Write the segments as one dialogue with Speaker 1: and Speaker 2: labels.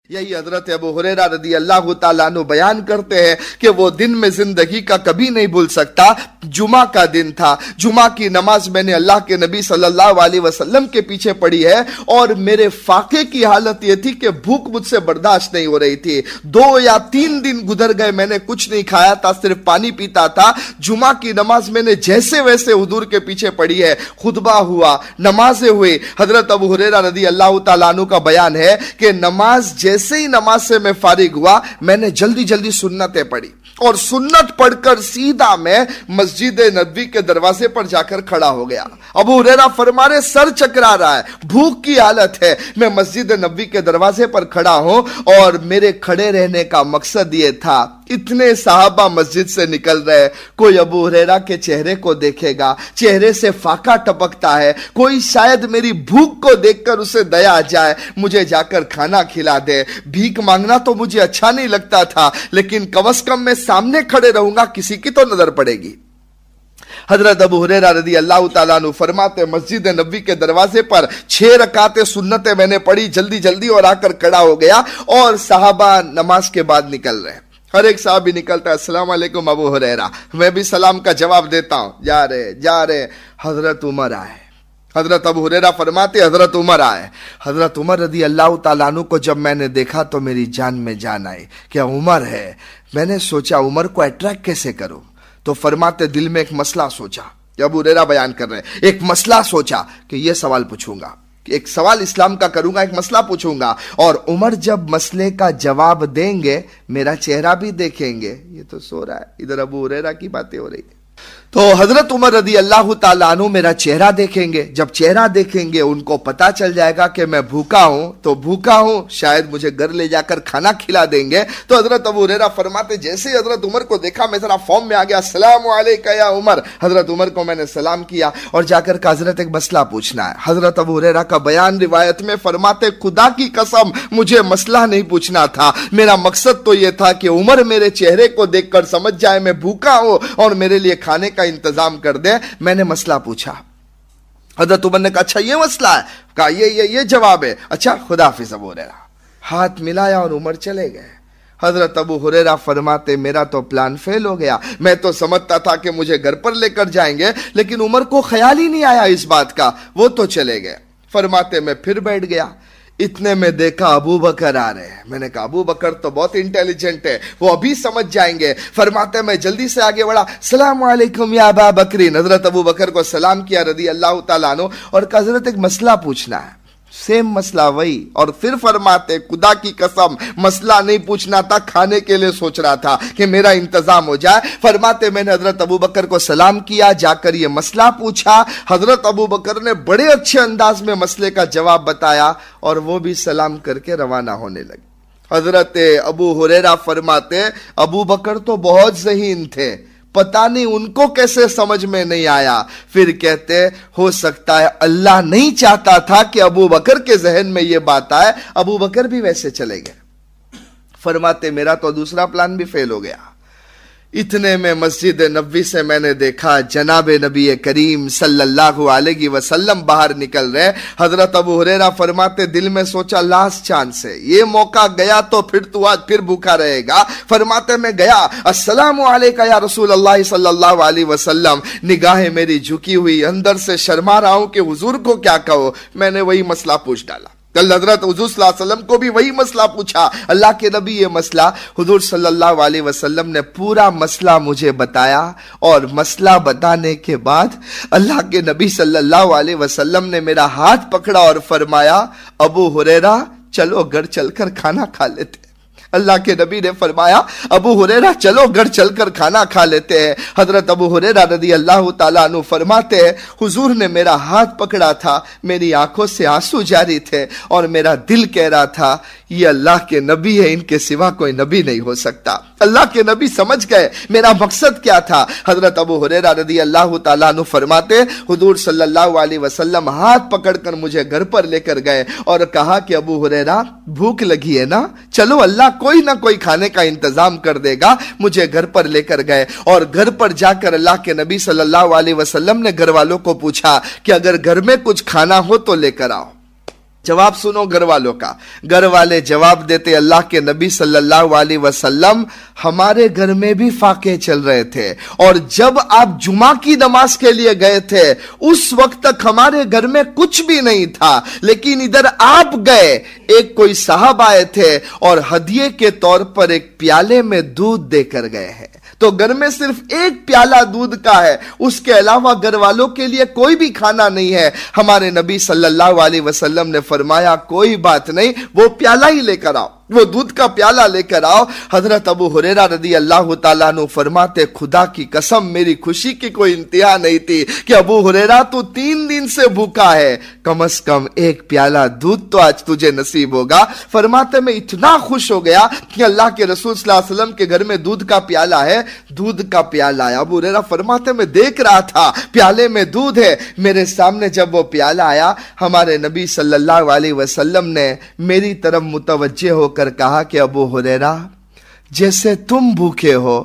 Speaker 1: यही हजरत अबू हुरैरा रदी अल्लाह ताला अन्हु बयान करते हैं कि वो दिन में जिंदगी का कभी नहीं भूल सकता। जुमा का दिन था। जुमा की नमाज मैंने अल्लाह के नबी सल्लल्लाहु अलैहि वसल्लम के पीछे पढ़ी है और मेरे फाके की हालत यह थी कि भूख मुझसे बर्दाश्त नहीं हो रही थी। 2 या 3 दिन गुजर गए, मैंने कुछ नहीं खाया था, सिर्फ पानी पीता था। जुमा की नमाज मैंने जैसे वैसे हुजूर के पीछे पढ़ी है। खुतबा हुआ, नमाजें हुई। हजरत अबू हुरैरा रदी अल्लाह ताला अन्हु का बयान है कि नमाज जैसे ही नमाज से मैं फारिग हुआ, मैंने जल्दी जल्दी सुन्नतें पढ़ी और सुन्नत पढ़कर सीधा मैं मस्जिद नबवी के दरवाजे पर जाकर खड़ा हो गया। अबू हुरैरा फरमा रहे, सर चकरा रहा है, भूख की हालत है, मैं मस्जिद नबवी के दरवाजे पर खड़ा हूं और मेरे खड़े रहने का मकसद यह था, इतने सहाबा मस्जिद से निकल रहे, कोई अबू हुरैरा के चेहरे को देखेगा, चेहरे से फाका टपकता है, कोई शायद मेरी भूख को देखकर उसे दया आ जाए, मुझे जाकर खाना खिला दे। भीख मांगना तो मुझे अच्छा नहीं लगता था, लेकिन कम से कम मैं सामने खड़े रहूंगा, किसी की तो नजर पड़ेगी। हजरत अबू हुरैरा रदी अल्लाह ताला अन्हु फरमाते, मस्जिद नबवी के दरवाजे पर 6 रकातें सुन्नतें मैंने पढ़ी जल्दी जल्दी और आकर खड़ा हो गया और सहाबा नमाज के बाद निकल रहे। हर एक साहब भी निकलता है, अस्सलाम वालेकुम अबू हुरैरा, मैं भी सलाम का जवाब देता हूं। जा रहे हजरत उमर आए। हजरत अबू हुरैरा फरमाते, हजरत उमर आए। हजरत उमर रदी अल्लाह ताला अन्हु को जब मैंने देखा तो मेरी जान में जान आई। क्या उमर है? मैंने सोचा उमर को अट्रैक्ट कैसे करूं, तो फरमाते दिल में एक मसला सोचा। अबू हुरैरा बयान कर रहे हैं, एक मसला सोचा कि यह सवाल पूछूंगा, एक सवाल इस्लाम का करूंगा, एक मसला पूछूंगा और उमर जब मसले का जवाब देंगे मेरा चेहरा भी देखेंगे। ये तो सो रहा है, इधर अबू हुरैरा की बातें हो रही है। तो हजरत उमर रदी अल्लाह ताला अन्हु मेरा चेहरा देखेंगे, जब चेहरा देखेंगे उनको पता चल जाएगा कि मैं भूखा हूं, तो भूखा हूं, शायद मुझे घर ले जाकर खाना खिला देंगे। तो हजरत अबू हुरैरा फरमाते, जैसे ही हजरत उमर को देखा मैं जरा फॉर्म में आ गया, अस्सलामु अलैका या उमर। हजरत उमर को मैंने सलाम किया और जाकर कहा, हजरत एक मसला पूछना है। हजरत अबू हुरैरा का बयान रिवायत में फरमाते, खुदा की कसम मुझे मसला नहीं पूछना था, मेरा मकसद तो यह था कि उमर मेरे चेहरे को देखकर समझ जाए मैं भूखा हूं और मेरे लिए खाने का इंतजाम कर दे। मैंने मसला पूछा। हजरत उमर ने कहा, अच्छा ये मसला है? कहा ये जवाब है। अच्छा खुदा हाफिज अबू हुरैरा। हाथ मिलाया और उमर चले गए। हजरत अबू हुरैरा फरमाते, मेरा तो प्लान फेल हो गया। मैं तो समझता था कि मुझे घर पर लेकर जाएंगे, लेकिन उमर को ख्याल ही नहीं आया इस बात का, वो तो चले गए। फरमाते मैं फिर बैठ गया। इतने में देखा अबू बकर आ रहे हैं। मैंने कहा अबू बकर तो बहुत इंटेलिजेंट है, वो अभी समझ जाएंगे। फरमाते मैं जल्दी से आगे बढ़ा, सलाम अलैकुम या अबा बकरीन। हजरत अबू बकर को सलाम किया रदी अल्लाह ताला अन्हु और कहा, हजरत एक मसला पूछना है। सेम मसला वही। और फिर फरमाते, खुदा की कसम मसला नहीं पूछना था, खाने के लिए सोच रहा था कि मेरा इंतजाम हो जाए। फरमाते मैंने हजरत अबू बकर को सलाम किया, जाकर ये मसला पूछा। हजरत अबू बकर ने बड़े अच्छे अंदाज में मसले का जवाब बताया और वो भी सलाम करके रवाना होने लगे। हजरत अबू हुरैरा फरमाते, अबू बकर तो बहुत ज़हीन थे, पता नहीं उनको कैसे समझ में नहीं आया। फिर कहते, हो सकता है अल्लाह नहीं चाहता था कि अबू बकर के जहन में यह बात आए, अबू बकर भी वैसे चले गए। फरमाते मेरा तो दूसरा प्लान भी फेल हो गया। इतने में मस्जिद नबवी से मैंने देखा जनाब नबी करीम सल्लल्लाहु अलैहि वसल्लम बाहर निकल रहे। हजरत अबू हुरैरा फरमाते, दिल में सोचा लास्ट चांस है, ये मौका गया तो फिर तू आज फिर भूखा रहेगा। फरमाते मैं गया, अस्सलामु अलैका या रसूल अल्लाह सल्लल्लाहु अलैहि वसल्लम। निगाहें मेरी झुकी हुई, अंदर से शर्मा रहा हूं कि हुजूर को क्या कहो। मैंने वही मसला पूछ डाला। कल हजरत हुजूर सल्लल्लाहु अलैहि वसल्लम को भी वही मसला पूछा। अल्लाह के नबी ये मसला, हुजूर सल्लल्लाहु अलैहि वसल्लम ने पूरा मसला मुझे बताया और मसला बताने के बाद अल्लाह के नबी सल्लल्लाहु अलैहि वसल्लम ने मेरा हाथ पकड़ा और फरमाया, अबू हुरैरा चलो घर चलकर खाना खा लेते। अल्लाह के नबी ने फरमाया, अबू हुरैरा चलो घर चलकर खाना खा लेते हैं। हजरत अबू हुरैरा रदी अल्लाह ताला अन्हु फरमाते हैं, हुजूर ने मेरा हाथ पकड़ा था, मेरी आंखों से आंसू जारी थे और मेरा दिल कह रहा था ये अल्लाह के नबी है, इनके सिवा कोई नबी नहीं हो सकता। अल्लाह के नबी समझ गए मेरा मकसद क्या था। हजरत अबू हुरैरा रदी अल्लाह ताला अन्हु फरमाते, हुजूर सल्लल्लाहु अलैहि वसल्लम हाथ पकड़कर मुझे घर पर लेकर गए और कहा कि अबू हुरैरा भूख लगी है ना, चलो अल्लाह कोई ना कोई खाने का इंतजाम कर देगा। मुझे घर पर लेकर गए और घर पर जाकर अल्लाह के नबी सल्लल्लाहु अलैहि वसल्लम ने घर वालों को पूछा कि अगर घर में कुछ खाना हो तो लेकर आओ। जवाब सुनो घर वालों का। घर वाले जवाब देते, अल्लाह के नबी सल्लल्लाहु अलैहि वसल्लम हमारे घर में भी फाके चल रहे थे, और जब आप जुमा की नमाज के लिए गए थे उस वक्त तक हमारे घर में कुछ भी नहीं था, लेकिन इधर आप गए, एक कोई साहब आए थे और हदिये के तौर पर एक प्याले में दूध देकर गए हैं। तो घर में सिर्फ एक प्याला दूध का है, उसके अलावा घर वालों के लिए कोई भी खाना नहीं है। हमारे नबी सल्लल्लाहु अलैहि वसल्लम ने फरमाया, कोई बात नहीं, वो प्याला ही लेकर आओ, वो दूध का प्याला लेकर आओ। हजरत अबू हुरैरा रदी अल्लाह तआला अन्हु फरमाते, खुदा की कसम मेरी खुशी की कोई इंतहा नहीं थी कि अबू हुरैरा तू 3 दिन से भूखा है, कम से कम एक प्याला दूध तो आज तुझे नसीब होगा। फरमाते मैं इतना खुश हो गया कि अल्लाह के रसूल सल्लल्लाहु अलैहि वसल्लम के घर में दूध का प्याला है, दूध का प्याला आया। अबू हुरैरा फरमाते मैं देख रहा था प्याले में दूध है, मेरे सामने जब वो प्याला आया, हमारे नबी सल्लल्लाहु अलैहि वसल्लम ने मेरी तरफ मुतवज्जे होकर कहा कि अबू हुरैरा, जैसे तुम भूखे हो,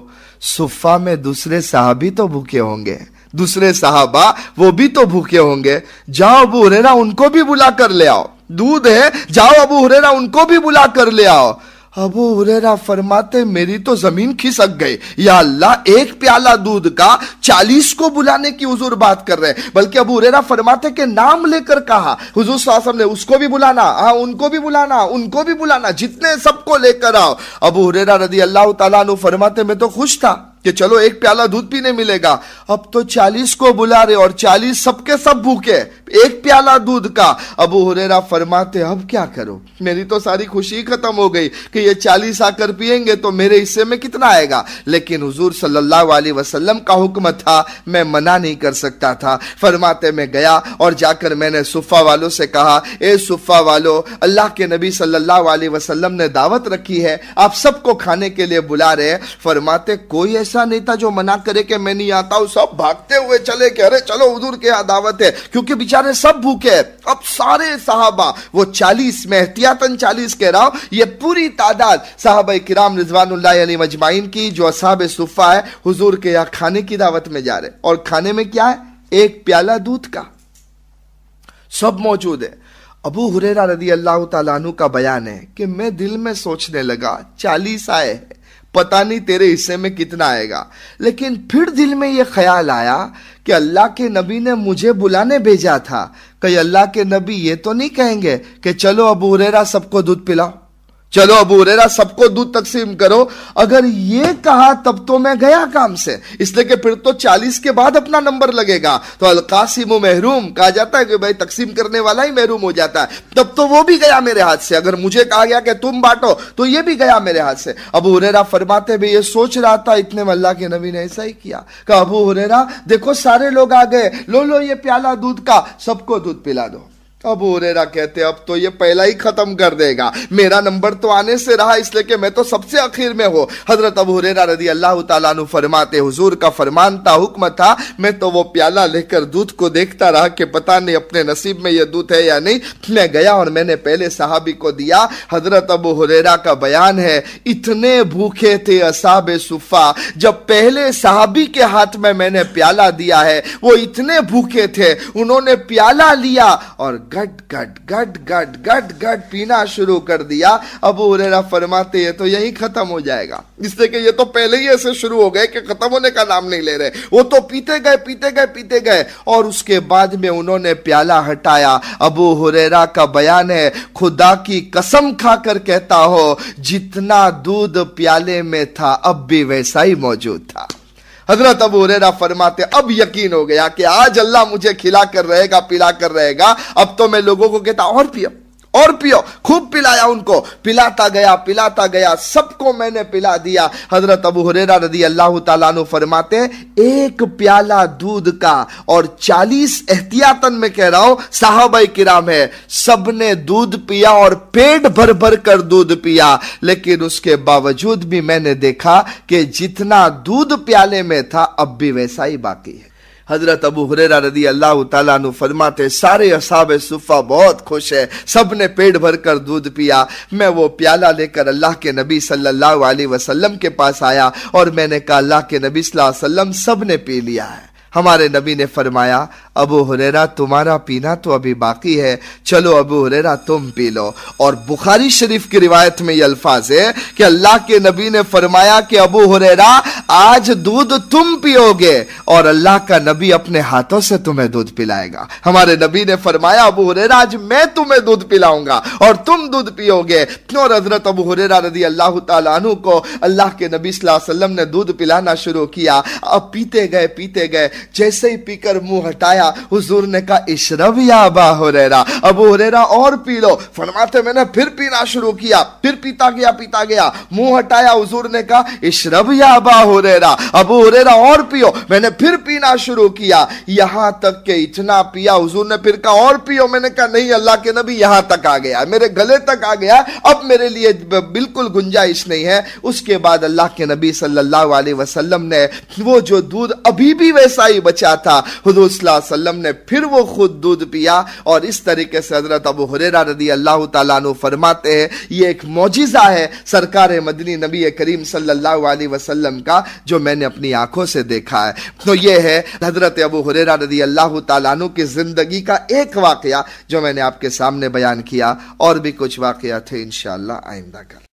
Speaker 1: सुफ़ा में दूसरे सहाबी तो भूखे होंगे, दूसरे सहाबा वो भी तो भूखे होंगे, जाओ अबू हुरैरा उनको भी बुला कर ले आओ, दूध है, जाओ अबू हुरैरा उनको भी बुला कर ले आओ। अबू हुरैरा फरमाते मेरी तो जमीन खिसक गई, या अल्लाह, एक प्याला दूध का 40 को बुलाने की हुजूर बात कर रहे हैं। बल्कि अबू हुरैरा फरमाते के नाम लेकर कहा, हुजूर सल्लल्लाहु अलैहि वसल्लम ने उसको भी बुलाना, हाँ उनको भी बुलाना, उनको भी बुलाना, जितने सबको लेकर आओ। अबू हुरैरा रदी अल्लाह तआला अन्हु फरमाते मैं तो खुश था कि चलो एक प्याला दूध पीने मिलेगा, अब तो 40 को बुला रहे और 40 सबके सब भूखे, एक प्याला दूध का। अबू हुरैरा फरमाते अब क्या करूं, मेरी तो सारी खुशी खत्म हो गई कि ये 40 आकर पिएंगे तो मेरे हिस्से में कितना आएगा, लेकिन हुजूर सल्लल्लाहु अलैहि वसल्लम का हुक्म था, मैं मना नहीं कर सकता था। फरमाते मैं गया और जाकर मैंने सुफ़ा वालों से कहा, ए सुफ़ा वालों, अल्लाह के नबी सल्लल्लाहु अलैहि वसल्लम ने दावत रखी है, आप सबको खाने के लिए बुला रहे हैं। फरमाते कोई ऐसा नहीं था जो मना करे कि मैं नहीं आता हूं, सब भागते हुए चले कि अरे चलो हुजूर के यहां दावत है, क्योंकि बेचारे सब भूखे हैं। अब सारे सहाबा, वो 40 में एहतियातन 40 कह रहा हूं, ये पूरी तादाद सहाबा किराम रिजवानुल्लाहि अलैहिम अजमाइन की जो असहाबे सुफ़ा है, हुजूर के यहां खाने की दावत में जा रहे, और खाने में क्या है, एक प्याला दूध का, सब मौजूद है। अबू हुरैरा रदी अल्लाह तआला अन्हु का बयान है कि मैं दिल में सोचने लगा 40 आए हैं, पता नहीं तेरे हिस्से में कितना आएगा, लेकिन फिर दिल में यह ख्याल आया कि अल्लाह के नबी ने मुझे बुलाने भेजा था, कहीं अल्लाह के नबी ये तो नहीं कहेंगे कि चलो अबू हुरैरा सबको दूध पिलाओ, चलो अबू हुरैरा सबको दूध तकसीम करो। अगर ये कहा तब तो मैं गया काम से, इसलिए कि फिर तो 40 के बाद अपना नंबर लगेगा, तो अलकासिम महरूम कहा जाता है कि भाई तकसीम करने वाला ही महरूम हो जाता है, तब तो वो भी गया मेरे हाथ से। अगर मुझे कहा गया कि तुम बांटो तो ये भी गया मेरे हाथ से। अबू हुरैरा फरमाते भी ये सोच रहा था, इतने में अल्लाह के नबी ने ऐसा ही किया, कहा अबू हुरैरा देखो सारे लोग आ गए, लो लो ये प्याला दूध का, सबको दूध पिला दो। अबू हुरैरा कहते अब तो ये पहला ही खत्म कर देगा, मेरा नंबर तो आने से रहा, इसलिए कि मैं तो सबसे आखिर में हूं। हजरत अबू हुरैरा रदी अल्लाह तआला अन्हु फरमाते, हुजूर का फरमान था, हुक्म था, मैं तो वो प्याला लेकर दूध को देखता रहा कि पता नहीं अपने नसीब में ये दूध है या नहीं। मैं गया और मैंने पहले सहाबी को दिया। हजरत अबू हुरैरा का बयान है, इतने भूखे थे असहाबे सुफ़ा, जब पहले सहाबी के हाथ में मैंने प्याला दिया है, वो इतने भूखे थे, उन्होंने प्याला लिया और गट गट गट गट गट गट पीना शुरू कर दिया। अबू हुरैरा फरमाते हैं तो यही खत्म हो जाएगा, इसलिए कि ये तो पहले ही ऐसे शुरू हो गए कि खत्म होने का नाम नहीं ले रहे, वो तो पीते गए पीते गए पीते गए, और उसके बाद में उन्होंने प्याला हटाया। अबू हुरैरा का बयान है, खुदा की कसम खाकर कहता हो, जितना दूध प्याले में था अब भी वैसा ही मौजूद था। हजरत अबू हुरैरा फरमाते अब यकीन हो गया कि आज अल्लाह मुझे खिला कर रहेगा, पिला कर रहेगा। अब तो मैं लोगों को कहता और पियो और पियो, खूब पिलाया उनको, पिलाता गया, सबको मैंने पिला दिया। हजरत अबू हुरैरा रदी अल्लाह तआला अन्हु फरमाते एक प्याला दूध का और 40 एहतियातन में कह रहा हूं सहाबाए किराम है, सबने दूध पिया और पेट भर भर कर दूध पिया, लेकिन उसके बावजूद भी मैंने देखा कि जितना दूध प्याले में था अब भी वैसा ही बाकी है। हजरत अबू हुरैरा रदी अल्लाह तआला अन्हु फरमाते सारे असहाबे सुफ़ा बहुत खुश है, सब ने पेट भर कर दूध पिया। मैं वो प्याला लेकर अल्लाह के नबी सल्लल्लाहु अलैहि वसल्लम के पास आया और मैंने कहा अल्लाह के नबी सल्लल्लाहु अलैहि वसल्लम सब ने पी लिया है। हमारे नबी ने फरमाया अबू हुरैरा तुम्हारा पीना तो अभी बाकी है, चलो अबू हुरैरा तुम पी लो। और बुखारी शरीफ की रिवायत में ये अल्फाज है कि अल्लाह के नबी ने फरमाया कि अबू हुरैरा आज दूध तुम पियोगे और अल्लाह का नबी अपने हाथों से तुम्हें दूध पिलाएगा। हमारे नबी ने फरमाया अबू हुरैरा आज मैं तुम्हें दूध पिलाऊंगा और तुम दूध पियोगे। और हजरत अबू हुरैरा रज़ी अल्लाह ताला अन्हु को अल्लाह के नबी सल्लल्लाहु अलैहि वसल्लम ने दूध पिलाना शुरू किया। अब पीते गए, जैसे ही पीकर मुंह हटाया हुजूर ने कहा इशरब या अबा हुरैरा, अबू हुरैरा और पी लो। फरमाते मैंने फिर पीना शुरू किया, फिर पीता गया, मुंह हटाया, हुजूर ने कहा इशरब या अबा हुरैरा, अबू हुरैरा और पियो। मैंने फिर पीना शुरू किया, यहां तक के इतना पिया, हुजूर ने फिर कहा और पियो। मैंने कहा नहीं अल्लाह के नबी यहां तक आ गया, मेरे गले तक आ गया, अब मेरे लिए बिल्कुल गुंजाइश नहीं है। उसके बाद अल्लाह के नबी सल्लल्लाहु अलैहि वसल्लम ने वो जो दूध अभी भी वैसा ही बचा था, हुजूर सल्लल्लाहु अलैहि वसल्लम ने फिर वो खुद दूध पिया। और इस तरीके से हजरत अबू हुरैरा रज़ी अल्लाह ताला अन्हु फरमाते हैं ये एक मौजिज़ा है सरकार मदनी नबी करीम सल्लल्लाहु अलैहि वसल्लम का, जो मैंने अपनी आंखों से देखा है। तो ये है हजरत अबू हुरैरा रज़ी अल्लाह ताला अन्हु की जिंदगी का एक वाकया जो मैंने आपके सामने बयान किया। और भी कुछ वाकया थे इंशाअल्लाह आइंदा कल।